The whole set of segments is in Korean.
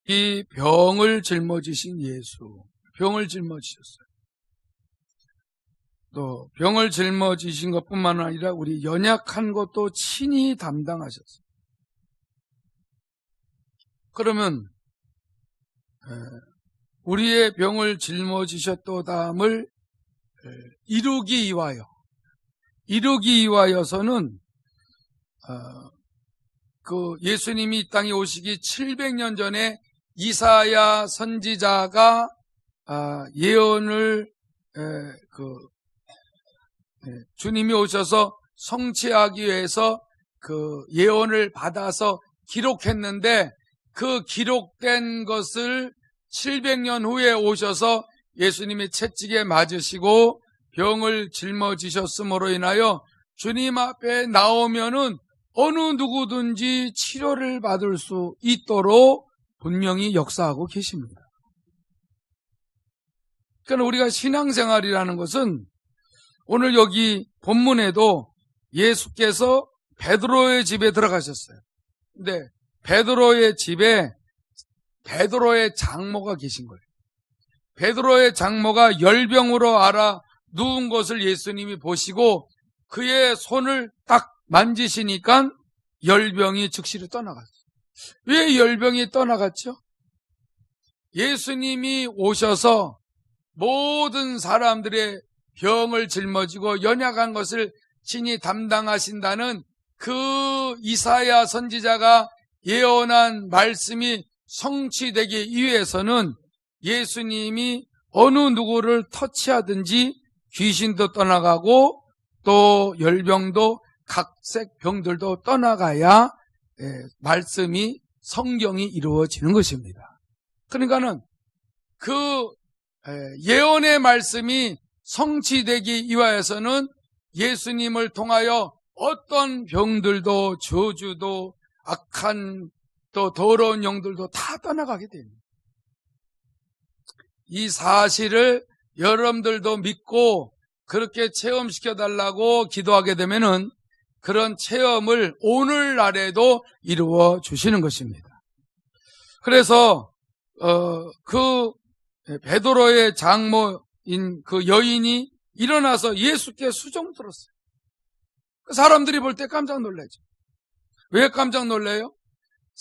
이 병을 짊어지신 예수, 병을 짊어지셨어요. 또 병을 짊어지신 것뿐만 아니라 우리 연약한 것도 친히 담당하셨어요. 그러면 우리의 병을 짊어지셨도다함을 이루기 위하여서는 그 예수님이 이 땅에 오시기 700년 전에 이사야 선지자가 예언을 주님이 오셔서 성취하기 위해서 그 예언을 받아서 기록했는데, 그 기록된 것을 700년 후에 오셔서 예수님이 채찍에 맞으시고 병을 짊어지셨음으로 인하여 주님 앞에 나오면은 어느 누구든지 치료를 받을 수 있도록 분명히 역사하고 계십니다. 그러니까 우리가 신앙생활이라는 것은 오늘 여기 본문에도 예수께서 베드로의 집에 들어가셨어요. 근데 베드로의 집에 베드로의 장모가 계신 거예요. 베드로의 장모가 열병으로 알아 누운 것을 예수님이 보시고 그의 손을 딱 만지시니까 열병이 즉시로 떠나갔어요. 왜 열병이 떠나갔죠? 예수님이 오셔서 모든 사람들의 병을 짊어지고 연약한 것을 친히 담당하신다는 그 이사야 선지자가 예언한 말씀이 성취되기 위해서는 예수님이 어느 누구를 터치하든지 귀신도 떠나가고 또 열병도 각색 병들도 떠나가야 말씀이 성경이 이루어지는 것입니다. 그러니까는 그 예언의 말씀이 성취되기 위하여서는 예수님을 통하여 어떤 병들도 저주도 악한 또 더러운 영들도 다 떠나가게 됩니다. 이 사실을 여러분들도 믿고 그렇게 체험시켜달라고 기도하게 되면은 그런 체험을 오늘날에도 이루어 주시는 것입니다. 그래서 그 베드로의 장모인 그 여인이 일어나서 예수께 수종 들었어요. 사람들이 볼 때 깜짝 놀라죠. 왜 깜짝 놀래요?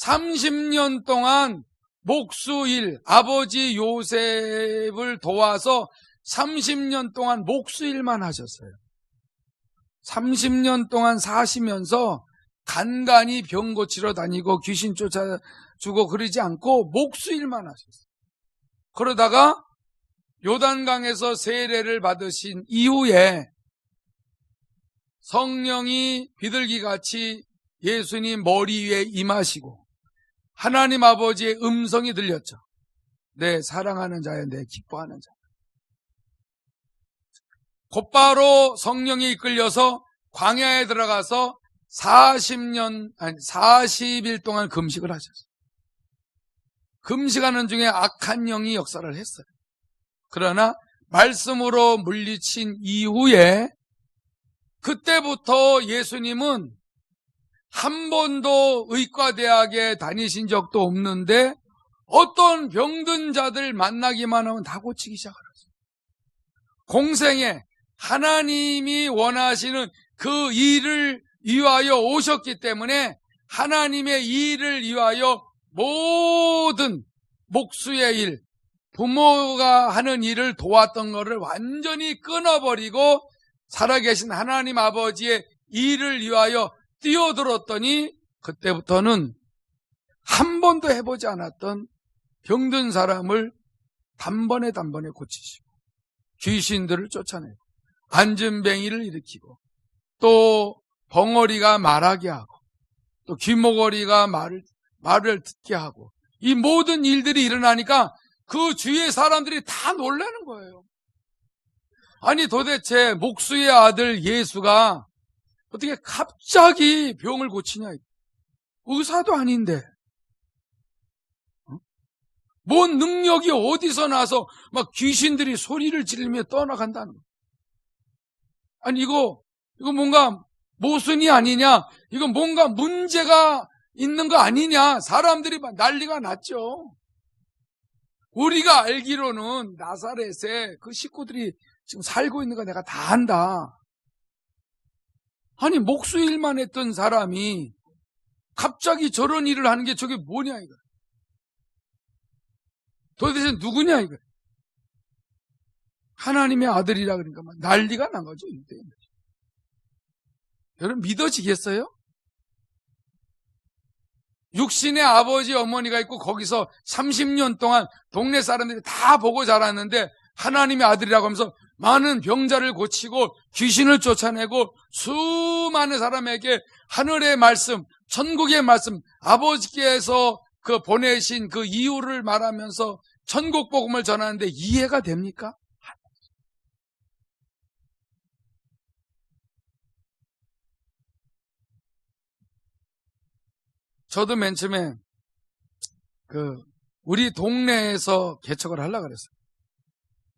30년 동안 목수일, 아버지 요셉을 도와서 30년 동안 목수일만 하셨어요. 30년 동안 사시면서 간간히 병 고치러 다니고 귀신 쫓아주고 그러지 않고 목수일만 하셨어요. 그러다가 요단강에서 세례를 받으신 이후에 성령이 비둘기같이 예수님 머리 위에 임하시고 하나님 아버지의 음성이 들렸죠. 내 사랑하는 자여, 내 기뻐하는 자. 곧바로 성령이 이끌려서 광야에 들어가서 40일 동안 금식을 하셨어요. 금식하는 중에 악한 영이 역사를 했어요. 그러나 말씀으로 물리친 이후에 그때부터 예수님은 한 번도 의과대학에 다니신 적도 없는데 어떤 병든 자들 만나기만 하면 다 고치기 시작하셨어요. 공생에 하나님이 원하시는 그 일을 위하여 오셨기 때문에 하나님의 일을 위하여 모든 목수의 일, 부모가 하는 일을 도왔던 것을 완전히 끊어버리고 살아계신 하나님 아버지의 일을 위하여 뛰어들었더니 그때부터는 한 번도 해보지 않았던 병든 사람을 단번에 고치시고 귀신들을 쫓아내고 안진뱅이를 일으키고 또 벙어리가 말하게 하고 또 귀머거리가 말을 듣게 하고 이 모든 일들이 일어나니까 그 주위의 사람들이 다 놀라는 거예요. 아니 도대체 목수의 아들 예수가 어떻게 갑자기 병을 고치냐. 의사도 아닌데 뭔 능력이 어디서 나서 막 귀신들이 소리를 지르며 떠나간다는 거예요. 아니 이거 뭔가 모순이 아니냐, 이거 뭔가 문제가 있는 거 아니냐, 사람들이 막 난리가 났죠. 우리가 알기로는 나사렛에 그 식구들이 지금 살고 있는 거 내가 다 안다. 아니, 목수일만 했던 사람이 갑자기 저런 일을 하는 게 저게 뭐냐, 이거. 도대체 누구냐, 이거. 하나님의 아들이라 그러니까 막 난리가 난 거죠, 이때. 여러분, 믿어지겠어요? 육신의 아버지, 어머니가 있고 거기서 30년 동안 동네 사람들이 다 보고 자랐는데 하나님의 아들이라고 하면서 많은 병자를 고치고 귀신을 쫓아내고 수많은 사람에게 하늘의 말씀, 천국의 말씀, 아버지께서 그 보내신 그 이유를 말하면서 천국 복음을 전하는데 이해가 됩니까? 저도 맨 처음에 우리 동네에서 개척을 하려고 그랬어요.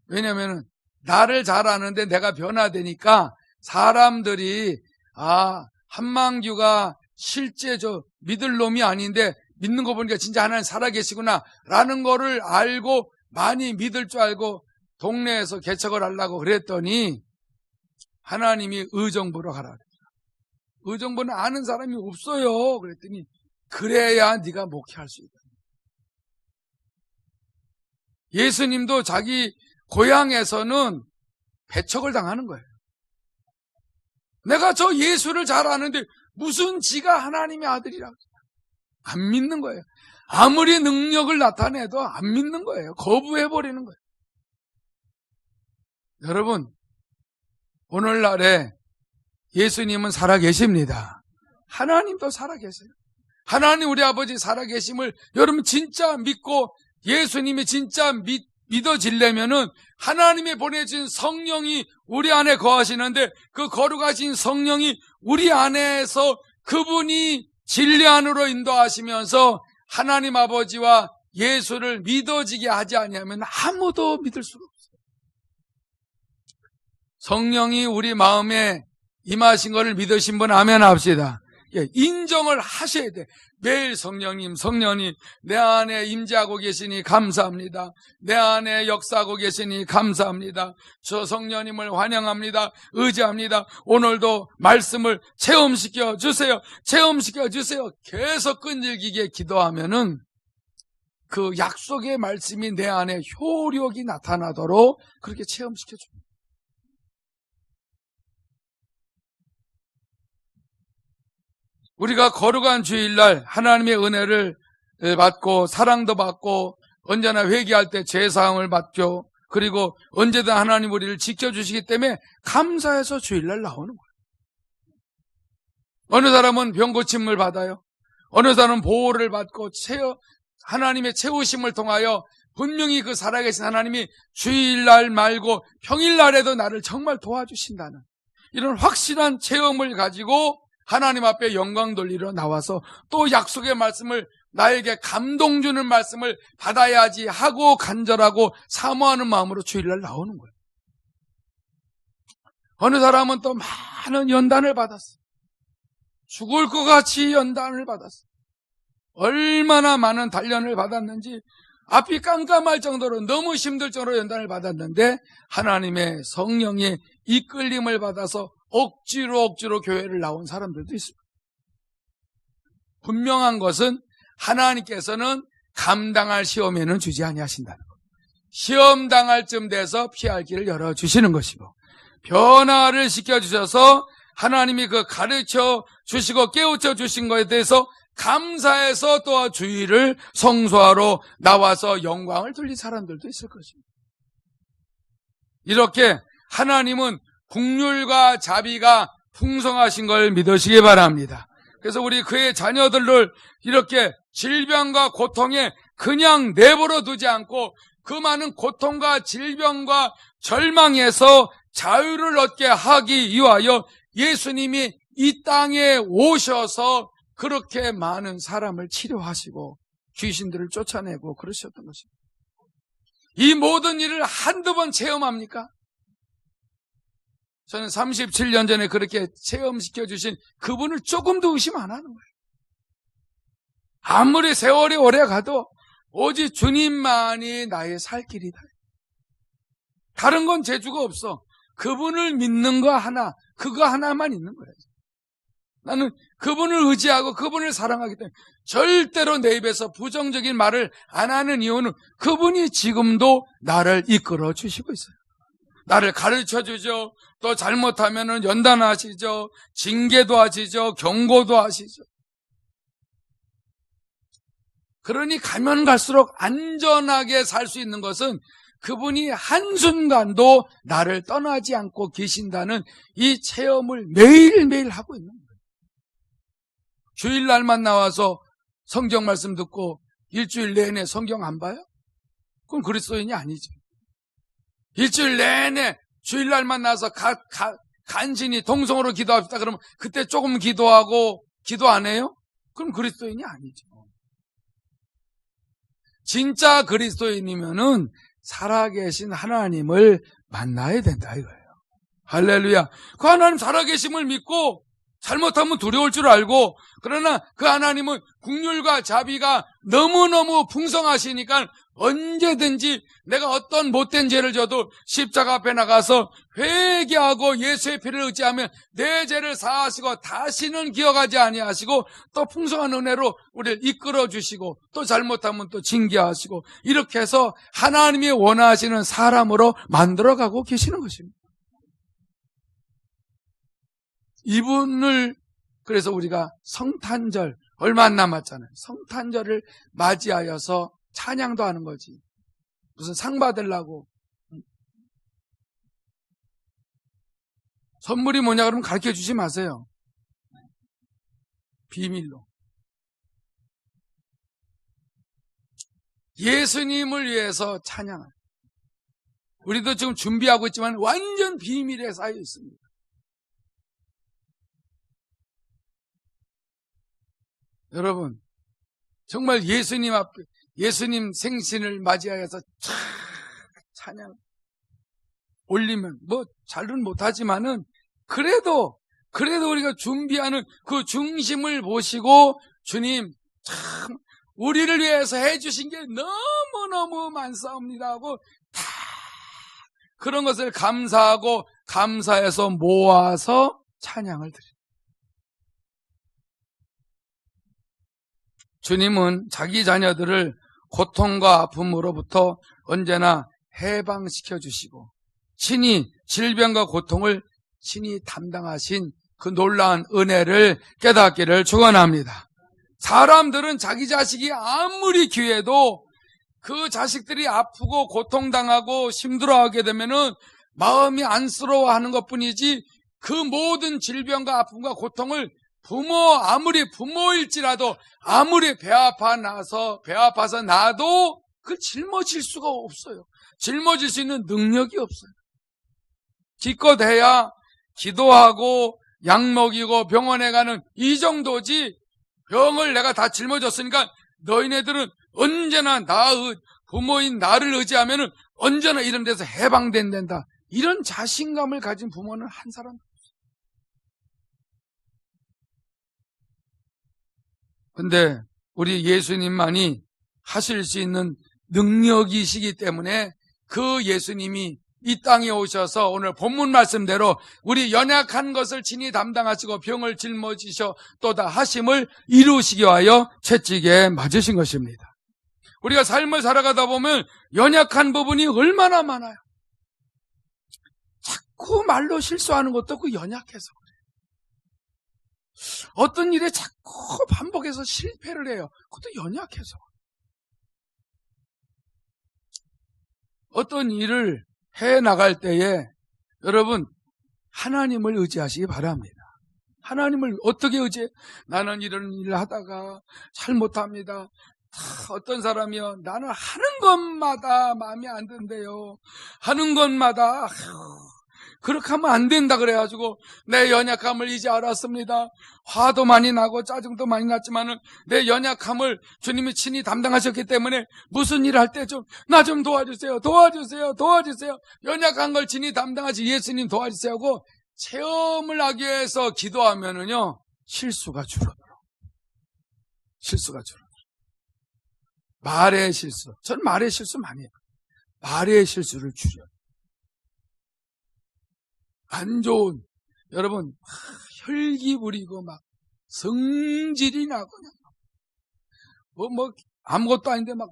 왜냐면은 나를 잘 아는데 내가 변화되니까 사람들이 한만규가 실제 믿을 놈이 아닌데 믿는 거 보니까 진짜 하나님 살아계시구나 라는 거를 알고 많이 믿을 줄 알고 동네에서 개척을 하려고 그랬더니 하나님이 의정부로 가라 그랬어요. 의정부는 아는 사람이 없어요. 그랬더니 그래야 네가 목회할 수 있다. 예수님도 자기 고향에서는 배척을 당하는 거예요. 내가 저 예수를 잘 아는데 무슨 지가 하나님의 아들이라고 안 믿는 거예요. 아무리 능력을 나타내도 안 믿는 거예요. 거부해버리는 거예요. 여러분, 오늘날에 예수님은 살아계십니다. 하나님도 살아계세요. 하나님 우리 아버지 살아계심을 여러분 진짜 믿고 예수님이 진짜 믿어지려면은 하나님이 보내준 성령이 우리 안에 거하시는데 그 거룩하신 성령이 우리 안에서 그분이 진리 안으로 인도하시면서 하나님 아버지와 예수를 믿어지게 하지 아니하면 아무도 믿을 수가 없어요. 성령이 우리 마음에 임하신 것을 믿으신 분 아멘 합시다. 인정을 하셔야 돼. 매일 성령님 내 안에 임재하고 계시니 감사합니다. 내 안에 역사하고 계시니 감사합니다. 저 성령님을 환영합니다. 의지합니다. 오늘도 말씀을 체험시켜 주세요. 계속 끈질기게 기도하면은 그 약속의 말씀이 내 안에 효력이 나타나도록 그렇게 체험시켜 줍니다. 우리가 거룩한 주일날 하나님의 은혜를 받고 사랑도 받고 언제나 회개할 때 죄사함을 받고 그리고 언제든 하나님 우리를 지켜주시기 때문에 감사해서 주일날 나오는 거예요. 어느 사람은 병고침을 받아요. 어느 사람은 보호를 받고 하나님의 채우심을 통하여 분명히 그 살아계신 하나님이 주일날 말고 평일날에도 나를 정말 도와주신다는 이런 확실한 체험을 가지고 하나님 앞에 영광 돌리러 나와서 또 약속의 말씀을 나에게 감동 주는 말씀을 받아야지 하고 간절하고 사모하는 마음으로 주일날 나오는 거예요. 어느 사람은 또 많은 연단을 받았어요. 죽을 것 같이 연단을 받았어요. 얼마나 많은 단련을 받았는지 앞이 깜깜할 정도로 너무 힘들 정도로 연단을 받았는데 하나님의 성령의 이끌림을 받아서 억지로 교회를 나온 사람들도 있습니다. 분명한 것은 하나님께서는 감당할 시험에는 주지 아니하신다는 것. 시험 당할 쯤 돼서 피할 길을 열어주시는 것이고 변화를 시켜주셔서 하나님이 그 가르쳐 주시고 깨우쳐 주신 것에 대해서 감사해서 또 주일을 성소하러 나와서 영광을 돌린 사람들도 있을 것입니다. 이렇게 하나님은 국률과 자비가 풍성하신 걸 믿으시기 바랍니다. 그래서 우리 그의 자녀들을 이렇게 질병과 고통에 그냥 내버려 두지 않고 그 많은 고통과 질병과 절망에서 자유를 얻게 하기 위하여 예수님이 이 땅에 오셔서 그렇게 많은 사람을 치료하시고 귀신들을 쫓아내고 그러셨던 것입니다. 이 모든 일을 한두 번 체험합니까? 저는 37년 전에 그렇게 체험시켜 주신 그분을 조금도 의심 안 하는 거예요. 아무리 세월이 오래 가도 오직 주님만이 나의 살 길이다. 다른 건 재주가 없어. 그분을 믿는 거 하나, 그거 하나만 있는 거예요. 나는 그분을 의지하고 그분을 사랑하기 때문에 절대로 내 입에서 부정적인 말을 안 하는 이유는 그분이 지금도 나를 이끌어 주시고 있어요. 나를 가르쳐 주죠. 또 잘못하면 연단하시죠. 징계도 하시죠. 경고도 하시죠. 그러니 가면 갈수록 안전하게 살 수 있는 것은 그분이 한순간도 나를 떠나지 않고 계신다는 이 체험을 매일매일 하고 있는 거예요. 주일날만 나와서 성경 말씀 듣고 일주일 내내 성경 안 봐요? 그럼 그리스도인이 아니지. 일주일 내내 주일날만 나와서 간신히 동성으로 기도합시다. 그러면 그때 조금 기도하고 기도 안 해요? 그럼 그리스도인이 아니죠. 진짜 그리스도인이면은 살아계신 하나님을 만나야 된다 이거예요. 할렐루야. 그 하나님 살아계심을 믿고 잘못하면 두려울 줄 알고, 그러나 그 하나님은 긍휼과 자비가 너무너무 풍성하시니까 언제든지 내가 어떤 못된 죄를 져도 십자가 앞에 나가서 회개하고 예수의 피를 의지하면 내 죄를 사하시고 다시는 기억하지 아니하시고 또 풍성한 은혜로 우리를 이끌어 주시고 또 잘못하면 또 징계하시고 이렇게 해서 하나님이 원하시는 사람으로 만들어가고 계시는 것입니다. 이분을 그래서 우리가 성탄절 얼마 안 남았잖아요. 성탄절을 맞이하여서 찬양도 하는 거지. 무슨 상 받으려고. 선물이 뭐냐 그러면 가르쳐 주지 마세요. 비밀로. 예수님을 위해서 찬양을. 우리도 지금 준비하고 있지만 완전 비밀에 쌓여 있습니다. 여러분, 정말 예수님 앞에, 예수님 생신을 맞이하여서 찬양 올리면, 뭐, 잘은 못하지만은, 그래도 우리가 준비하는 그 중심을 보시고, 주님, 참, 우리를 위해서 해주신 게 너무너무 많사옵니다 하고, 다, 그런 것을 감사하고, 감사해서 모아서 찬양을 드립니다. 주님은 자기 자녀들을 고통과 아픔으로부터 언제나 해방시켜 주시고 친히 질병과 고통을 친히 담당하신 그 놀라운 은혜를 깨닫기를 축원합니다. 사람들은 자기 자식이 아무리 귀해도 그 자식들이 아프고 고통당하고 힘들어하게 되면은 마음이 안쓰러워하는 것뿐이지 그 모든 질병과 아픔과 고통을 아무리 부모일지라도 아무리 배 아파서 나도 그걸 짊어질 수가 없어요. 짊어질 수 있는 능력이 없어요. 기껏 해야 기도하고 약 먹이고 병원에 가는 이 정도지 병을 내가 다 짊어졌으니까 너희네들은 언제나 부모인 나를 의지하면은 언제나 이런 데서 해방된다. 이런 자신감을 가진 부모는 한 사람. 근데 우리 예수님만이 하실 수 있는 능력이시기 때문에 그 예수님이 이 땅에 오셔서 오늘 본문 말씀대로 우리 연약한 것을 친히 담당하시고 병을 짊어지셔 또 다 하심을 이루시기 위하여 채찍에 맞으신 것입니다. 우리가 삶을 살아가다 보면 연약한 부분이 얼마나 많아요. 자꾸 말로 실수하는 것도 그 연약해서 어떤 일에 자꾸 반복해서 실패를 해요. 그것도 연약해서. 어떤 일을 해나갈 때에 여러분 하나님을 의지하시기 바랍니다. 하나님을 어떻게 의지해? 나는 이런 일을 하다가 잘못합니다. 어떤 사람이요, 나는 하는 것마다 마음에 안 든대요. 하는 것마다 그렇게 하면 안 된다 그래가지고 내 연약함을 이제 알았습니다. 화도 많이 나고 짜증도 많이 났지만은 내 연약함을 주님이 친히 담당하셨기 때문에 무슨 일을 할 때 나 좀 도와주세요. 연약한 걸 친히 담당하시 예수님 도와주세요 하고 체험을 하기 위해서 기도하면은요 실수가 줄어들어. 말의 실수. 저는 말의 실수 많이 해요. 말의 실수를 줄여요. 안 좋은, 여러분, 혈기 부리고 막 성질이 나고, 아무것도 아닌데 막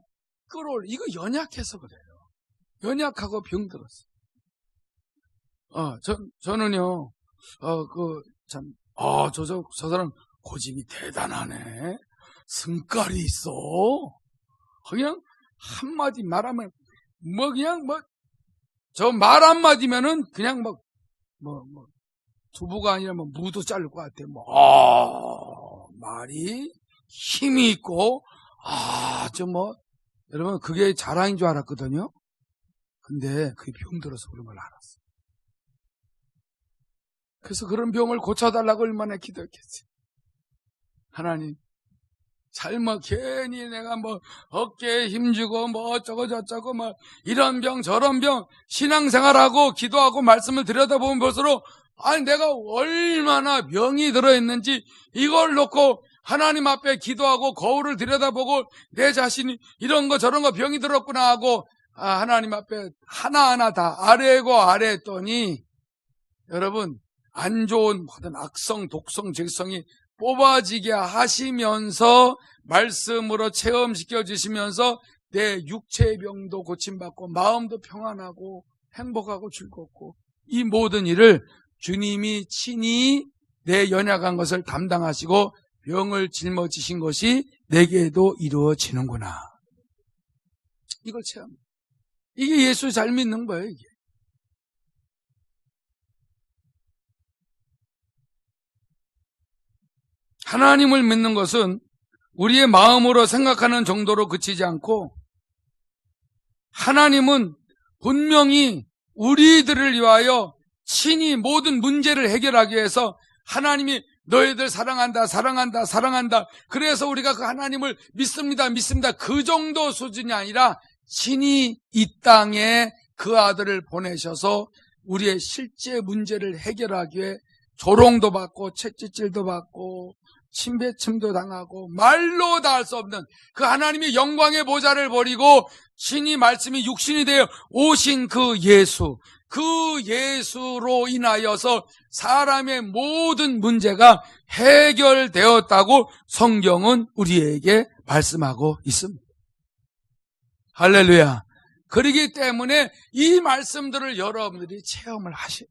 이거 연약해서 그래요. 연약하고 병들었어요. 저는요, 저 사람 고집이 대단하네. 성깔이 있어. 그냥 한마디 말하면, 저 말 한마디면은 그냥 두부가 아니라 무도 자를 것 같아. 말이 힘이 있고, 여러분, 그게 자랑인 줄 알았거든요. 근데 그게 병들어서 그런 걸 알았어요. 그래서 그런 병을 고쳐달라고 얼마나 기도했겠어요. 하나님, 괜히 내가 어깨에 힘주고 어쩌고 저쩌고 이런 병 저런 병 신앙생활하고 기도하고 말씀을 들여다보면 볼수록 내가 얼마나 병이 들어있는지 이걸 놓고 하나님 앞에 기도하고 거울을 들여다보고 내 자신이 이런 거 저런 거 병이 들었구나 하고 하나님 앞에 하나하나 다 아뢰고 아뢰했더니 여러분 안 좋은 모든 악성, 독성, 죄성이 뽑아지게 하시면서 말씀으로 체험시켜 주시면서 내 육체의 병도 고침받고 마음도 평안하고 행복하고 즐겁고 이 모든 일을 주님이 친히 내 연약한 것을 담당하시고 병을 짊어지신 것이 내게도 이루어지는구나. 이걸 체험. 이게 예수 잘 믿는 거예요, 이게. 하나님을 믿는 것은 우리의 마음으로 생각하는 정도로 그치지 않고 하나님은 분명히 우리들을 위하여 친히 모든 문제를 해결하기 위해서 하나님이 너희들 사랑한다. 그래서 우리가 그 하나님을 믿습니다. 그 정도 수준이 아니라 친히 이 땅에 그 아들을 보내셔서 우리의 실제 문제를 해결하기 위해 조롱도 받고 채찍질도 받고 침배침도 당하고 말로 다 할 수 없는 그 하나님의 영광의 보좌를 버리고 신이 말씀이 육신이 되어 오신 그 예수로 인하여서 사람의 모든 문제가 해결되었다고 성경은 우리에게 말씀하고 있습니다. 할렐루야. 그렇기 때문에 이 말씀들을 여러분들이 체험을 하셔요.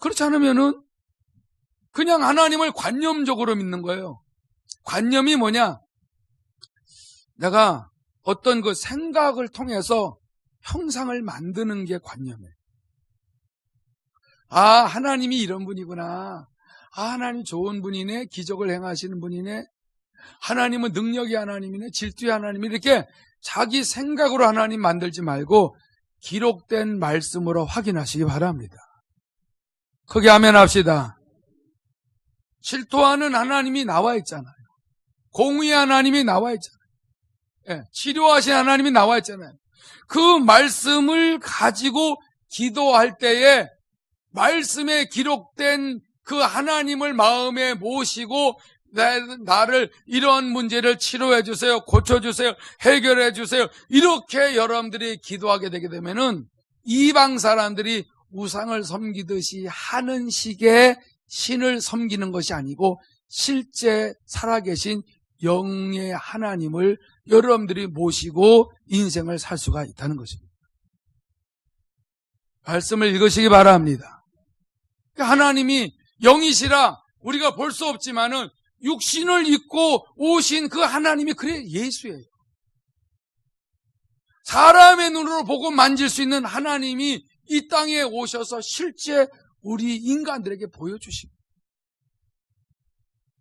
그렇지 않으면은 그냥 하나님을 관념적으로 믿는 거예요. 관념이 뭐냐? 내가 어떤 그 생각을 통해서 형상을 만드는 게 관념이에요. 하나님이 이런 분이구나. 하나님 좋은 분이네. 기적을 행하시는 분이네. 하나님은 능력의 하나님이네. 질투의 하나님이네. 이렇게 자기 생각으로 하나님 만들지 말고 기록된 말씀으로 확인하시기 바랍니다. 거기 아멘 합시다. 질투하는 하나님이 나와 있잖아요. 공의의 하나님이 나와 있잖아요. 치료하신 하나님이 나와 있잖아요. 그 말씀을 가지고 기도할 때에 말씀에 기록된 그 하나님을 마음에 모시고 나를 이런 문제를 치료해 주세요. 고쳐주세요. 해결해 주세요. 이렇게 여러분들이 기도하게 되게 되면은 이방 사람들이 우상을 섬기듯이 하는 식의 신을 섬기는 것이 아니고 실제 살아계신 영의 하나님을 여러분들이 모시고 인생을 살 수가 있다는 것입니다. 말씀을 읽으시기 바랍니다. 하나님이 영이시라 우리가 볼 수 없지만은 육신을 입고 오신 그 하나님이 그래 예수예요. 사람의 눈으로 보고 만질 수 있는 하나님이 이 땅에 오셔서 실제 우리 인간들에게 보여주시고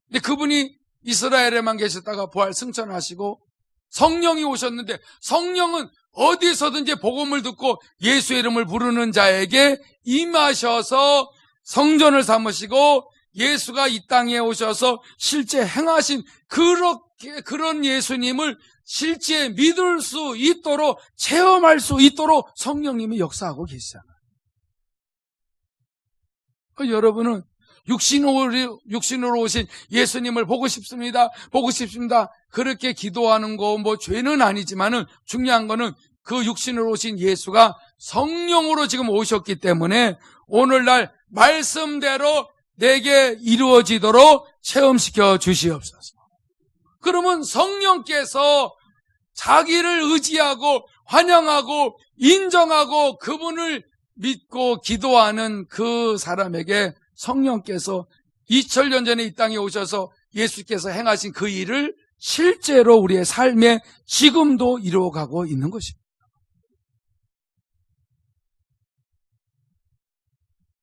근데 그분이 이스라엘에만 계셨다가 부활 승천하시고 성령이 오셨는데 성령은 어디서든지 복음을 듣고 예수의 이름을 부르는 자에게 임하셔서 성전을 삼으시고 예수가 이 땅에 오셔서 실제 행하신 그런 예수님을 실제 믿을 수 있도록 체험할 수 있도록 성령님이 역사하고 계시잖아요. 여러분은 육신으로 오신 예수님을 보고 싶습니다. 보고 싶습니다. 그렇게 기도하는 거 뭐 죄는 아니지만은 중요한 거는 그 육신으로 오신 예수가 성령으로 지금 오셨기 때문에 오늘날 말씀대로 내게 이루어지도록 체험시켜 주시옵소서. 그러면 성령께서 자기를 의지하고 환영하고 인정하고 그분을 믿고 기도하는 그 사람에게 성령께서 2000년 전에 이 땅에 오셔서 예수께서 행하신 그 일을 실제로 우리의 삶에 지금도 이루어가고 있는 것입니다.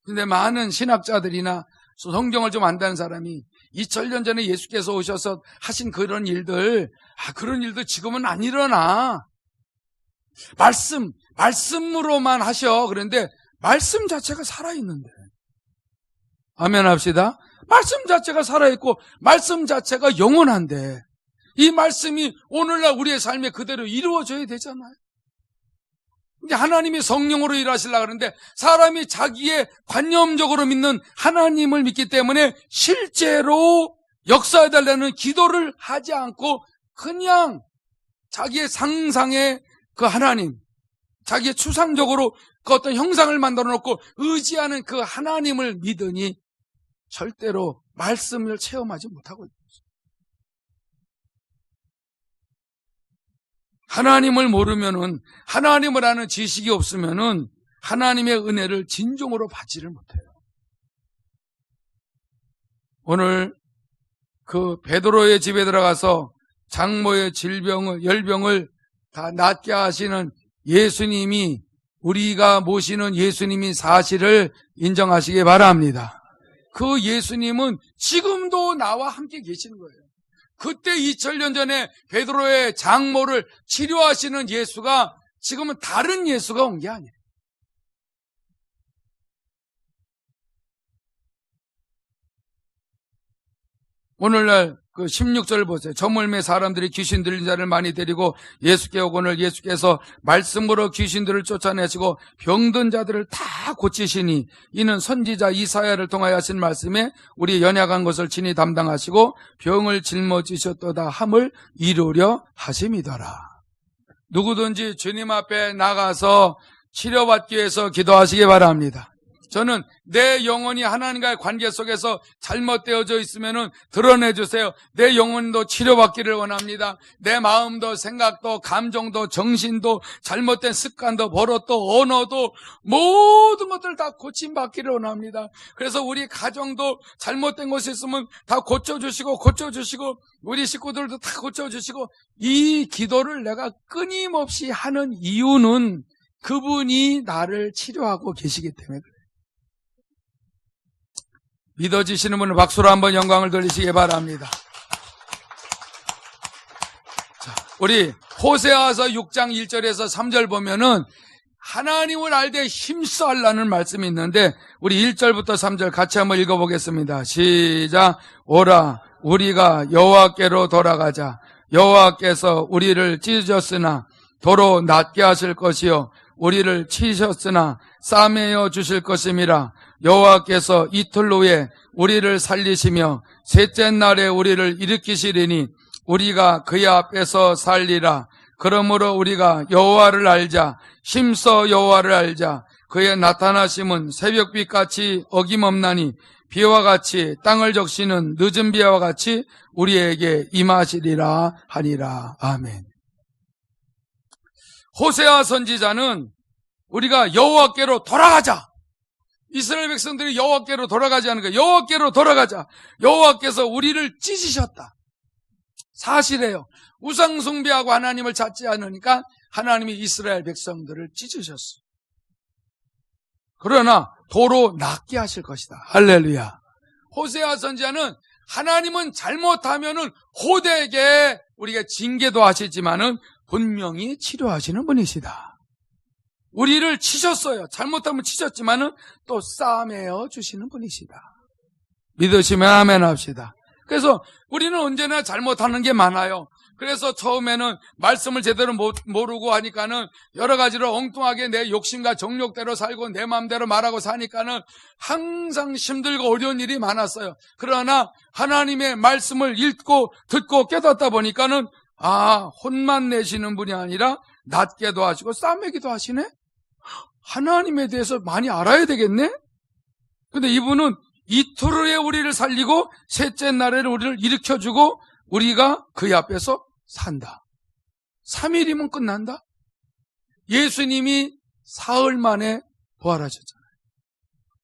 근데 많은 신학자들이나 성경을 좀 안다는 사람이 2000년 전에 예수께서 오셔서 하신 그런 일들, 그런 일도 지금은 안 일어나. 말씀으로만 하셔. 그런데 말씀 자체가 살아있는데. 아멘 합시다. 말씀 자체가 살아있고 말씀 자체가 영원한데 이 말씀이 오늘날 우리의 삶에 그대로 이루어져야 되잖아요. 이제 하나님이 성령으로 일하시려고 하는데 사람이 자기의 관념적으로 믿는 하나님을 믿기 때문에 실제로 역사해달라는 기도를 하지 않고 그냥 자기의 상상의 그 하나님, 자기의 추상적으로 그 어떤 형상을 만들어 놓고 의지하는 그 하나님을 믿으니 절대로 말씀을 체험하지 못하고 있습니다. 하나님을 모르면은, 하나님을 아는 지식이 없으면은 하나님의 은혜를 진정으로 받지를 못해요. 오늘 그 베드로의 집에 들어가서 장모의 열병을 다 낫게 하시는 예수님이, 우리가 모시는 예수님이 사실을 인정하시기 바랍니다. 그 예수님은 지금도 나와 함께 계시는 거예요. 그때 2000년 전에 베드로의 장모를 치료하시는 예수가 지금은 다른 예수가 온 게 아니에요. 오늘날 그 16절 보세요. 저물매 사람들이 귀신 들린 자를 많이 데리고 예수께 오거늘 예수께서 말씀으로 귀신들을 쫓아내시고 병든 자들을 다 고치시니 이는 선지자 이사야를 통하여 하신 말씀에 우리 연약한 것을 친히 담당하시고 병을 짊어지셨도다 함을 이루려 하심이더라. 누구든지 주님 앞에 나가서 치료받기 위해서 기도하시기 바랍니다. 저는 내 영혼이 하나님과의 관계 속에서 잘못되어져 있으면은 드러내주세요. 내 영혼도 치료받기를 원합니다. 내 마음도 생각도 감정도 정신도 잘못된 습관도 버릇도 언어도 모든 것들 다 고침받기를 원합니다. 그래서 우리 가정도 잘못된 것이 있으면 다 고쳐주시고 우리 식구들도 다 고쳐주시고 이 기도를 내가 끊임없이 하는 이유는 그분이 나를 치료하고 계시기 때문에 그래요. 믿어지시는 분은 박수로 한번 영광을 돌리시기 바랍니다. 자, 우리 호세아서 6장 1절에서 3절 보면은 하나님을 알되 힘써 하라는 말씀이 있는데 우리 1절부터 3절 같이 한번 읽어보겠습니다. 시작. 오라 우리가 여호와께로 돌아가자. 여호와께서 우리를 찢으셨으나 도로 낫게 하실 것이요 우리를 치셨으나 싸매어 주실 것임이라. 여호와께서 이틀 후에 우리를 살리시며 셋째 날에 우리를 일으키시리니 우리가 그의 앞에서 살리라. 그러므로 우리가 여호와를 알자. 힘써 여호와를 알자. 그의 나타나심은 새벽빛같이 어김없나니 비와 같이 땅을 적시는 늦은 비와 같이 우리에게 임하시리라 하니라. 아멘. 호세아 선지자는 우리가 여호와께로 돌아가자. 이스라엘 백성들이 여호와께로 돌아가지 않은 거예요. 여호와께로 돌아가자. 여호와께서 우리를 찢으셨다. 사실이에요. 우상 숭배하고 하나님을 찾지 않으니까 하나님이 이스라엘 백성들을 찢으셨어요. 그러나 도로 낫게 하실 것이다. 할렐루야. 호세아 선지자는 하나님은 잘못하면은 호되게 우리가 징계도 하시지만은 분명히 치료하시는 분이시다. 우리를 치셨어요. 잘못하면 치셨지만은 또 싸매어 주시는 분이시다. 믿으시면 아멘 합시다. 그래서 우리는 언제나 잘못하는 게 많아요. 그래서 처음에는 말씀을 제대로 모르고 하니까는 여러 가지로 엉뚱하게 내 욕심과 정욕대로 살고 내 마음대로 말하고 사니까는 항상 힘들고 어려운 일이 많았어요. 그러나 하나님의 말씀을 읽고 듣고 깨닫다 보니까는 혼만 내시는 분이 아니라 낮게도 하시고 싸매기도 하시네? 하나님에 대해서 많이 알아야 되겠네? 근데 이분은 이틀 후에 우리를 살리고 셋째 날에 우리를 일으켜주고 우리가 그의 앞에서 산다. 3일이면 끝난다? 예수님이 사흘 만에 부활하셨잖아요.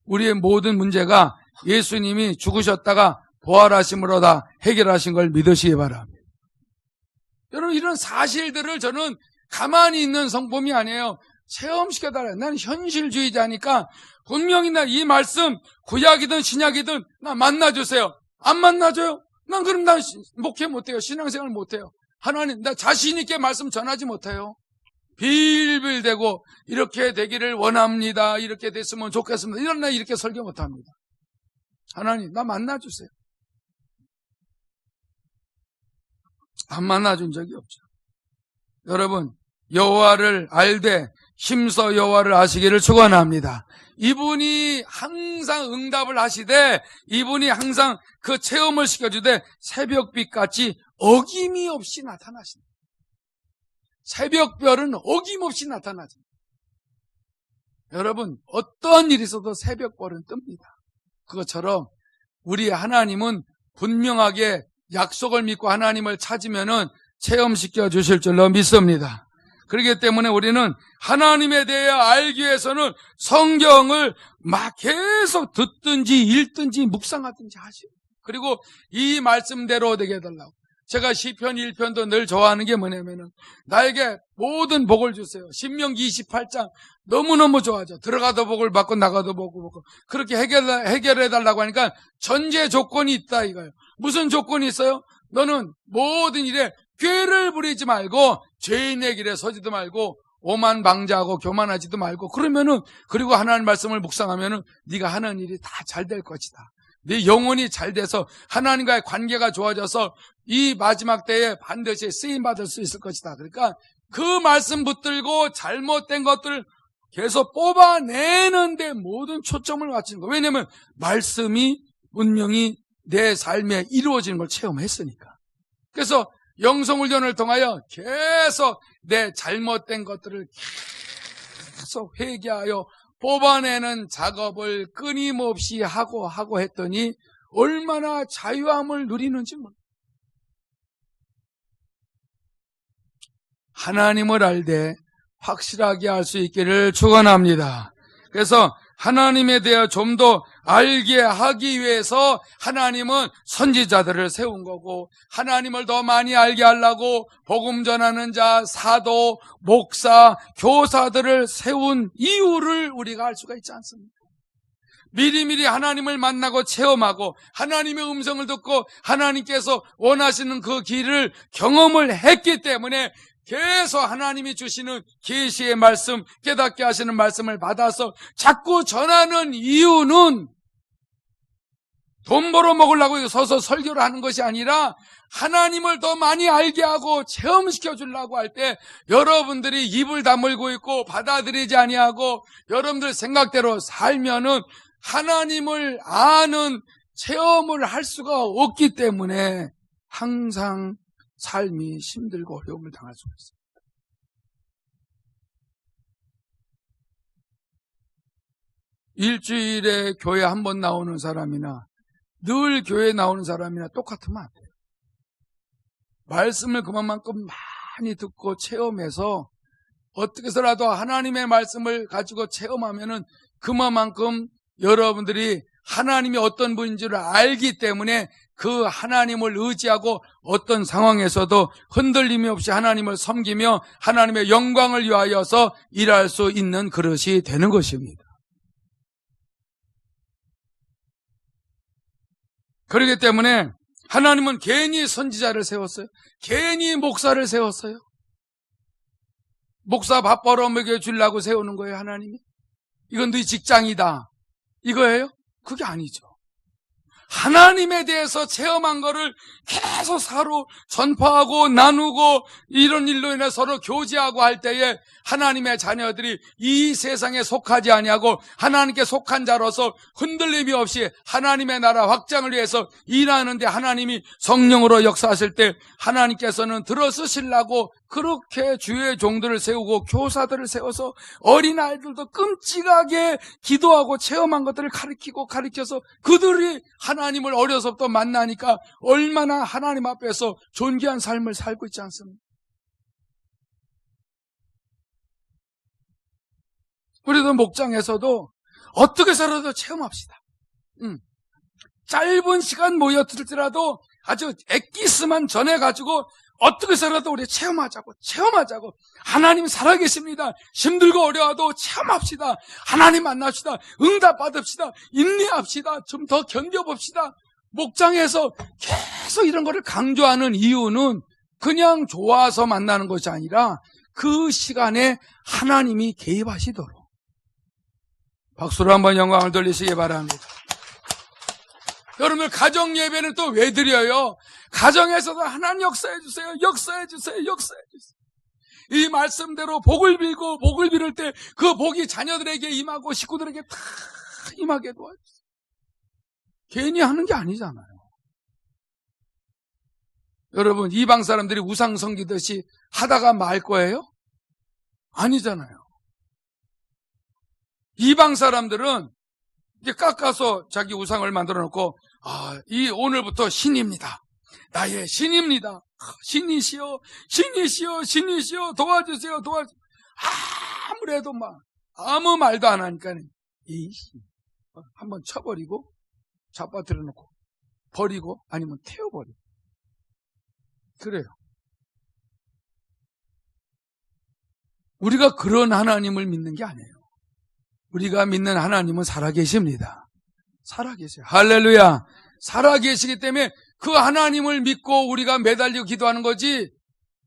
우리의 모든 문제가 예수님이 죽으셨다가 부활하심으로 다 해결하신 걸 믿으시기 바랍니다. 여러분, 이런 사실들을 저는 가만히 있는 성품이 아니에요. 체험시켜달라요. 난 현실주의자니까 분명히 나 이 말씀 구약이든 신약이든 나 만나주세요. 안 만나줘요? 그럼 난 목회 못해요. 신앙생활 못해요. 하나님, 나 자신있게 말씀 전하지 못해요. 빌빌대고 이렇게 되기를 원합니다. 이렇게 됐으면 좋겠습니다. 이런 나 이렇게 설교 못합니다. 하나님, 나 만나주세요. 안 만나준 적이 없죠. 여러분, 여호와를 알되 힘써 여호와를 아시기를 축원합니다. 이분이 항상 응답을 하시되 이분이 항상 그 체험을 시켜주되 새벽빛같이 어김이 없이 나타나십니다. 새벽별은 어김없이 나타나십니다. 여러분, 어떠한 일이 있어도 새벽별은 뜹니다. 그것처럼 우리 하나님은 분명하게 약속을 믿고 하나님을 찾으면은 체험시켜 주실 줄로 믿습니다. 그렇기 때문에 우리는 하나님에 대해 알기 위해서는 성경을 막 계속 듣든지 읽든지 묵상하든지 하시고, 그리고 이 말씀대로 되게 해달라고. 제가 시편 1편도 늘 좋아하는 게 뭐냐면은 나에게 모든 복을 주세요. 신명기 28장 너무너무 좋아하죠. 들어가도 복을 받고 나가도 복을 받고. 그렇게 해결해달라고 하니까 전제 조건이 있다 이거예요. 무슨 조건이 있어요? 너는 모든 일에 꾀를 부리지 말고 죄인의 길에 서지도 말고 오만방자하고 교만하지도 말고, 그리고 하나님 말씀을 묵상하면은 네가 하는 일이 다 잘 될 것이다. 네 영혼이 잘 돼서 하나님과의 관계가 좋아져서 이 마지막 때에 반드시 쓰임받을 수 있을 것이다. 그러니까 그 말씀 붙들고 잘못된 것들을 계속 뽑아내는데 모든 초점을 맞추는 거예요. 왜냐하면 말씀이 분명히 내 삶에 이루어지는 걸 체험했으니까. 그래서 영성훈련을 통하여 계속 내 잘못된 것들을 계속 회개하여 뽑아내는 작업을 끊임없이 하고 했더니 얼마나 자유함을 누리는지 몰라요. 하나님을 알되 확실하게 알 수 있기를 축원합니다. 그래서 하나님에 대해 좀 더 알게 하기 위해서 하나님은 선지자들을 세운 거고, 하나님을 더 많이 알게 하려고 복음 전하는 자, 사도, 목사, 교사들을 세운 이유를 우리가 알 수가 있지 않습니까? 미리미리 하나님을 만나고 체험하고 하나님의 음성을 듣고 하나님께서 원하시는 그 길을 경험을 했기 때문에 계속 하나님이 주시는 계시의 말씀, 깨닫게 하시는 말씀을 받아서 자꾸 전하는 이유는 돈 벌어 먹으려고 서서 설교를 하는 것이 아니라 하나님을 더 많이 알게 하고 체험시켜 주려고 할 때 여러분들이 입을 다물고 있고 받아들이지 아니하고 여러분들 생각대로 살면은 하나님을 아는 체험을 할 수가 없기 때문에 항상 삶이 힘들고 어려움을 당할 수가 있습니다. 일주일에 교회 한 번 나오는 사람이나 늘 교회 나오는 사람이나 똑같으면 안 돼요. 말씀을 그만큼 많이 듣고 체험해서 어떻게 해서라도 하나님의 말씀을 가지고 체험하면은 그만큼 여러분들이 하나님이 어떤 분인지를 알기 때문에 그 하나님을 의지하고 어떤 상황에서도 흔들림이 없이 하나님을 섬기며 하나님의 영광을 위하여서 일할 수 있는 그릇이 되는 것입니다. 그렇기 때문에 하나님은 괜히 선지자를 세웠어요. 괜히 목사를 세웠어요. 목사 밥 벌어 먹여주려고 세우는 거예요, 하나님이. 이건 네 직장이다. 이거예요? 그게 아니죠. 하나님에 대해서 체험한 거를 계속 서로 전파하고 나누고 이런 일로 인해 서로 교제하고 할 때에 하나님의 자녀들이 이 세상에 속하지 아니하고 하나님께 속한 자로서 흔들림이 없이 하나님의 나라 확장을 위해서 일하는데 하나님이 성령으로 역사하실 때 하나님께서는 들어서시려고 그렇게 주의 종들을 세우고 교사들을 세워서 어린아이들도 끔찍하게 기도하고 체험한 것들을 가르쳐서 그들이 하나님을 어려서부터 만나니까 얼마나 하나님 앞에서 존귀한 삶을 살고 있지 않습니까? 우리도 목장에서도 어떻게 살아도 체험합시다. 짧은 시간 모였을지라도 아주 엑기스만 전해가지고 어떻게 살아도 우리 체험하자고. 하나님 살아계십니다. 힘들고 어려워도 체험합시다. 하나님 만납시다. 응답 받읍시다. 인내합시다. 좀 더 견뎌봅시다. 목장에서 계속 이런 거를 강조하는 이유는 그냥 좋아서 만나는 것이 아니라 그 시간에 하나님이 개입하시도록. 박수로 한번 영광을 돌리시기 바랍니다. 여러분들 가정 예배는 또 왜 드려요? 가정에서도 하나님 역사해 주세요. 이 말씀대로 복을 빌고 복을 빌을 때 그 복이 자녀들에게 임하고 식구들에게 다 임하게 도와주세요. 괜히 하는 게 아니잖아요. 여러분 이방 사람들이 우상 섬기듯이 하다가 말 거예요? 아니잖아요. 이방 사람들은 이게 깎아서 자기 우상을 만들어 놓고 이 오늘부터 신입니다. 나의 신입니다. 신이시여 도와주세요. 아무래도 아무 말도 안 하니까 한번 쳐버리고 잡아들여 놓고 버리고 아니면 태워버리고 그래요. 우리가 그런 하나님을 믿는 게 아니에요. 우리가 믿는 하나님은 살아계십니다. 살아계세요. 할렐루야. 살아계시기 때문에 그 하나님을 믿고 우리가 매달리고 기도하는 거지.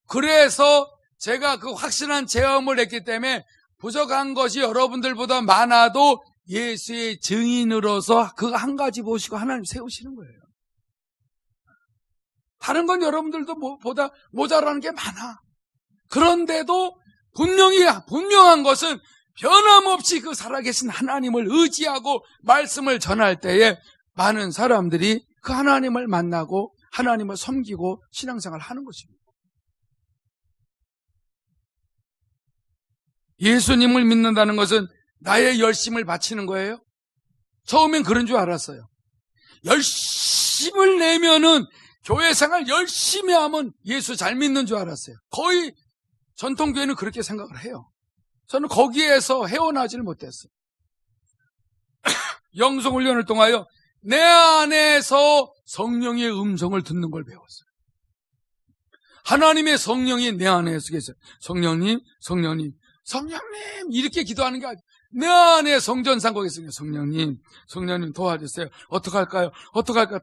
그래서 제가 그 확신한 체험을 했기 때문에 부족한 것이 여러분들보다 많아도 예수의 증인으로서 그 한 가지 보시고 하나님 세우시는 거예요. 다른 건 여러분들도 보다 모자라는 게 많아. 그런데도 분명한 것은 변함없이 그 살아계신 하나님을 의지하고 말씀을 전할 때에 많은 사람들이 그 하나님을 만나고 하나님을 섬기고 신앙생활을 하는 것입니다. 예수님을 믿는다는 것은 나의 열심을 바치는 거예요? 처음엔 그런 줄 알았어요. 열심을 내면은 교회 생활 열심히 하면 예수 잘 믿는 줄 알았어요. 거의 전통교회는 그렇게 생각을 해요. 저는 거기에서 헤어나지를 못했어요. 영성훈련을 통하여 내 안에서 성령의 음성을 듣는 걸 배웠어요. 하나님의 성령이 내 안에서 계세요. 성령님 이렇게 기도하는 게 아니에요. 내 안에 성전상고에 있으니까 성령님 도와주세요. 어떡할까요?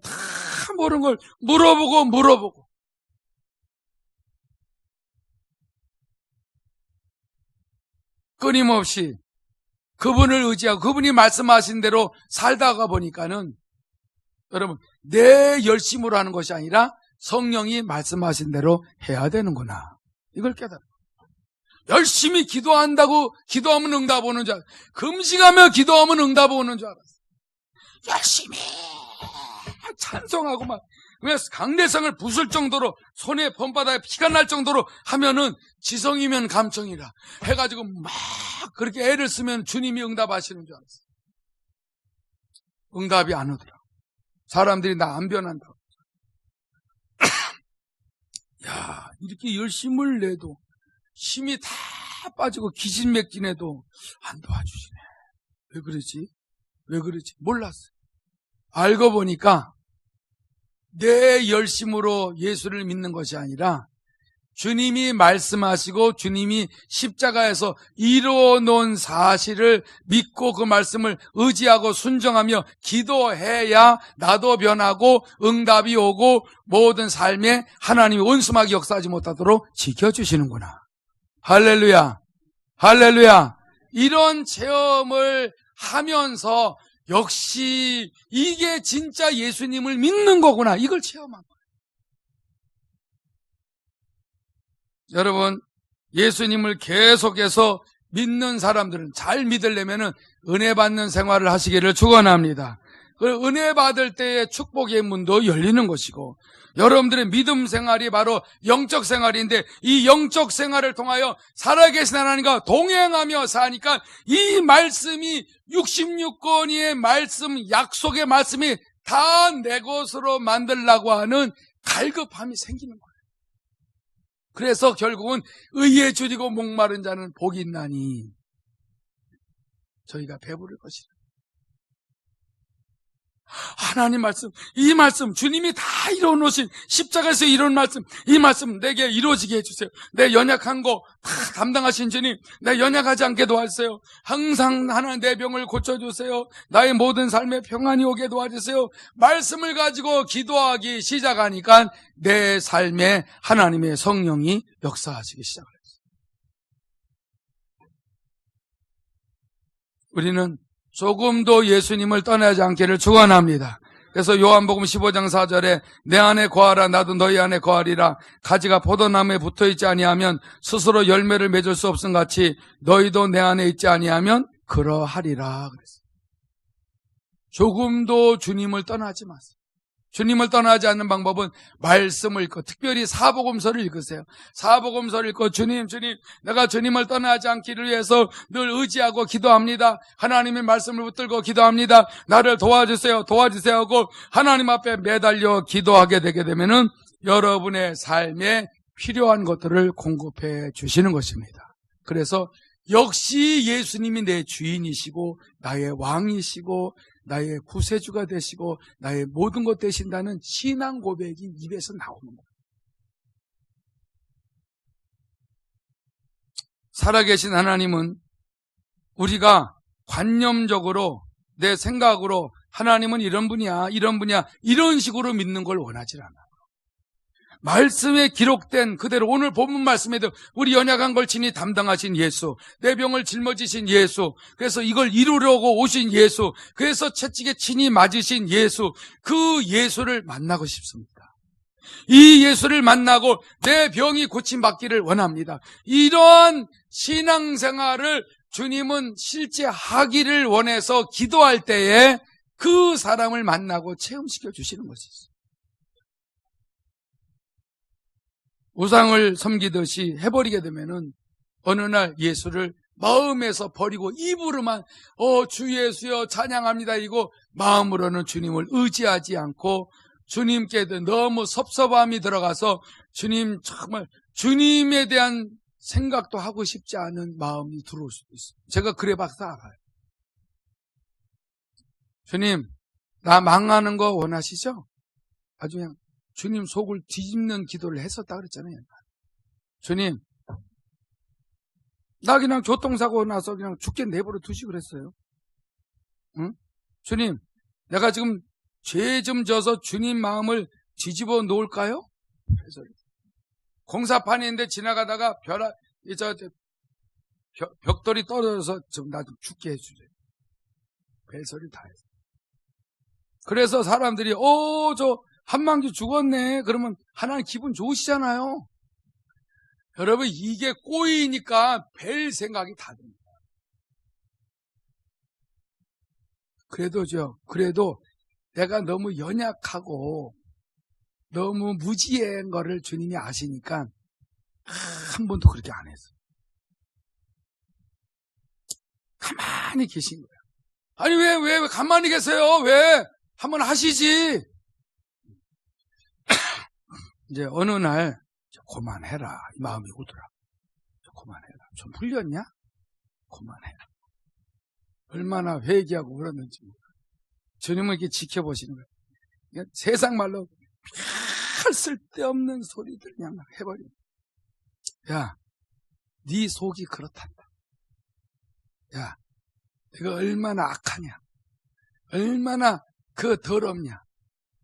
다 모르는 걸 물어보고 끊임없이 그분을 의지하고 그분이 말씀하신 대로 살다가 보니까는 여러분 내 열심으로 하는 것이 아니라 성령이 말씀하신 대로 해야 되는구나. 이걸 깨달아요. 열심히 기도한다고 기도하면 응답 오는 줄 알았어요. 금식하며 기도하면 응답 오는 줄 알았어요. 열심히 찬송하고 강대상을 부술 정도로 손에 범바닥에 피가 날 정도로 하면은 지성이면 감청이라 해가지고 막 그렇게 애를 쓰면 주님이 응답하시는 줄 알았어요. 응답이 안 오더라. 사람들이 나 안 변한다고. 야, 이렇게 열심을 내도 힘이 다 빠지고 기진맥진해도 안 도와주시네. 왜 그러지? 몰랐어요. 알고 보니까 내 열심으로 예수를 믿는 것이 아니라 주님이 말씀하시고 주님이 십자가에서 이루어 놓은 사실을 믿고 그 말씀을 의지하고 순종하며 기도해야 나도 변하고 응답이 오고 모든 삶에 하나님이 원수막이 역사하지 못하도록 지켜주시는구나. 할렐루야. 이런 체험을 하면서 역시 이게 진짜 예수님을 믿는 거구나. 이걸 체험한 거예요. 여러분, 예수님을 계속해서 믿는 사람들은 잘 믿으려면 은혜 받는 생활을 하시기를 축원합니다. 그 은혜 받을 때의 축복의 문도 열리는 것이고, 여러분들의 믿음 생활이 바로 영적 생활인데, 이 영적 생활을 통하여 살아계신 하나님과 동행하며 사니까 이 말씀이 66권의 말씀, 약속의 말씀이 다 내 것으로 만들려고 하는 갈급함이 생기는 거예요. 그래서 결국은 의에 줄이고 목마른 자는 복이 있나니 저희가 배부를 것이라. 하나님 말씀, 이 말씀, 주님이 다 이뤄놓으신 십자가에서 이룬 말씀, 이 말씀 내게 이루어지게 해주세요. 내 연약한 거 다 담당하신 주님, 내 연약하지 않게 도와주세요. 항상 하나님 내 병을 고쳐주세요. 나의 모든 삶에 평안이 오게 도와주세요. 말씀을 가지고 기도하기 시작하니까 내 삶에 하나님의 성령이 역사하시기 시작했어요. 우리는 조금도 예수님을 떠나지 않기를 축원합니다. 그래서 요한복음 15장 4절에 내 안에 거하라 나도 너희 안에 거하리라. 가지가 포도나무에 붙어있지 아니하면 스스로 열매를 맺을 수 없음 같이 너희도 내 안에 있지 아니하면 그러하리라 그랬어요. 조금도 주님을 떠나지 마세요. 주님을 떠나지 않는 방법은 말씀을 읽고, 특별히 사복음서를 읽으세요. 사복음서를 읽고 주님 내가 주님을 떠나지 않기를 위해서 늘 의지하고 기도합니다. 하나님의 말씀을 붙들고 기도합니다. 나를 도와주세요 하고 하나님 앞에 매달려 기도하게 되게 되면은 여러분의 삶에 필요한 것들을 공급해 주시는 것입니다. 그래서 역시 예수님이 내 주인이시고 나의 왕이시고 나의 구세주가 되시고 나의 모든 것 되신다는 신앙 고백이 입에서 나오는 거예요. 살아계신 하나님은 우리가 관념적으로 내 생각으로 하나님은 이런 분이야 이런 식으로 믿는 걸 원하지 않아요. 말씀에 기록된 그대로 오늘 본문 말씀에도 우리 연약한 걸 친히 담당하신 예수, 내 병을 짊어지신 예수, 그래서 이걸 이루려고 오신 예수, 그래서 채찍에 친히 맞으신 예수, 그 예수를 만나고 싶습니다. 이 예수를 만나고 내 병이 고침받기를 원합니다. 이러한 신앙생활을 주님은 실제 하기를 원해서 기도할 때에 그 사람을 만나고 체험시켜 주시는 것이죠. 우상을 섬기듯이 해버리게 되면은 어느 날 예수를 마음에서 버리고 입으로만 주 예수여 찬양합니다 이고 마음으로는 주님을 의지하지 않고 주님께 너무 섭섭함이 들어가서 주님 정말 주님에 대한 생각도 하고 싶지 않은 마음이 들어올 수도 있어요. 제가 그래 봐서 알아요. 주님 나 망하는 거 원하시죠? 아주 그냥 주님 속을 뒤집는 기도를 했었다 그랬잖아요. 주님, 나 그냥 교통사고 나서 그냥 죽게 내버려 두시고 그랬어요. 응? 주님, 내가 지금 죄 좀 져서 주님 마음을 뒤집어 놓을까요? 공사판이 있는데 지나가다가 벽돌이 떨어져서 좀 나 좀 죽게 해주세요. 별소리를 다 했어요. 그래서 사람들이 저 한만기 죽었네. 그러면 하나님 기분 좋으시잖아요. 여러분 이게 꼬이니까 별 생각이 다 듭니다. 그래도 내가 너무 연약하고 너무 무지한 거를 주님이 아시니까 한 번도 그렇게 안 했어요. 가만히 계신 거예요. 아니 왜 가만히 계세요? 왜? 한번 하시지. 이제 어느 날 그만해라 이 마음이 오더라. 그만해라. 좀 풀렸냐? 그만해라. 얼마나 회개하고 울었는지 주님을 이렇게 지켜보시는 거예요. 세상 말로 별 쓸데없는 소리들 그냥 해버리는 거야. 야, 네 속이 그렇단다. 야, 내가 얼마나 악하냐, 얼마나 더럽냐,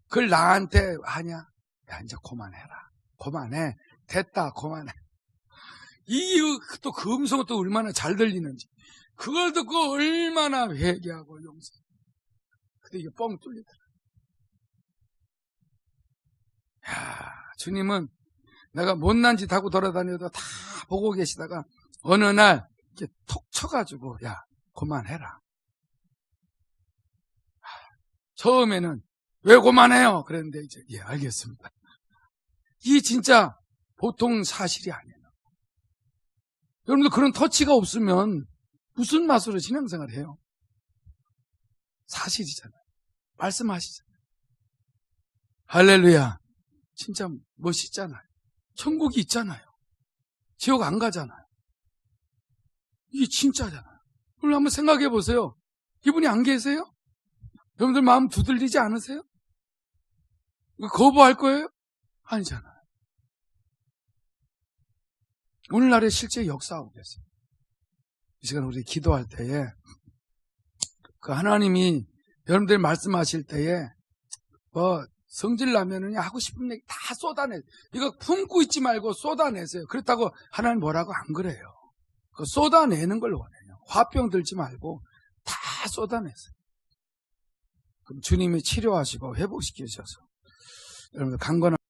그걸 나한테 하냐? 야, 이제 그만해라. 그만해. 됐다. 그만해. 또 그 음성은 또 얼마나 잘 들리는지. 그걸 듣고 얼마나 회개하고 용서. 근데 이게 뻥 뚫리더라. 야, 주님은 내가 못난 짓 하고 돌아다녀도 다 보고 계시다가 어느 날 이렇게 톡 쳐가지고 야, 그만해라. 처음에는 왜 그만해요? 그랬는데 이제 예, 알겠습니다. 이게 진짜 보통 사실이 아니에요. 여러분들 그런 터치가 없으면 무슨 맛으로 신앙생활을 해요? 사실이잖아요. 말씀하시잖아요. 할렐루야. 진짜 멋있잖아요. 천국이 있잖아요. 지옥 안 가잖아요. 이게 진짜잖아요. 오늘 한번 생각해 보세요. 이분이 안 계세요? 여러분들 마음 두들리지 않으세요? 거부할 거예요? 아니잖아요. 오늘날에 실제 역사하고 계세요. 이 시간 우리 기도할 때에 그 하나님이 여러분들 말씀하실 때에 성질 나면은 하고 싶은 얘기 다 쏟아내. 이거 품고 있지 말고 쏟아내세요. 그렇다고 하나님 뭐라고 안 그래요. 그 쏟아내는 걸 원해요. 화병 들지 말고 다 쏟아내세요. 그럼 주님이 치료하시고 회복시키셔서 여러분들 강건한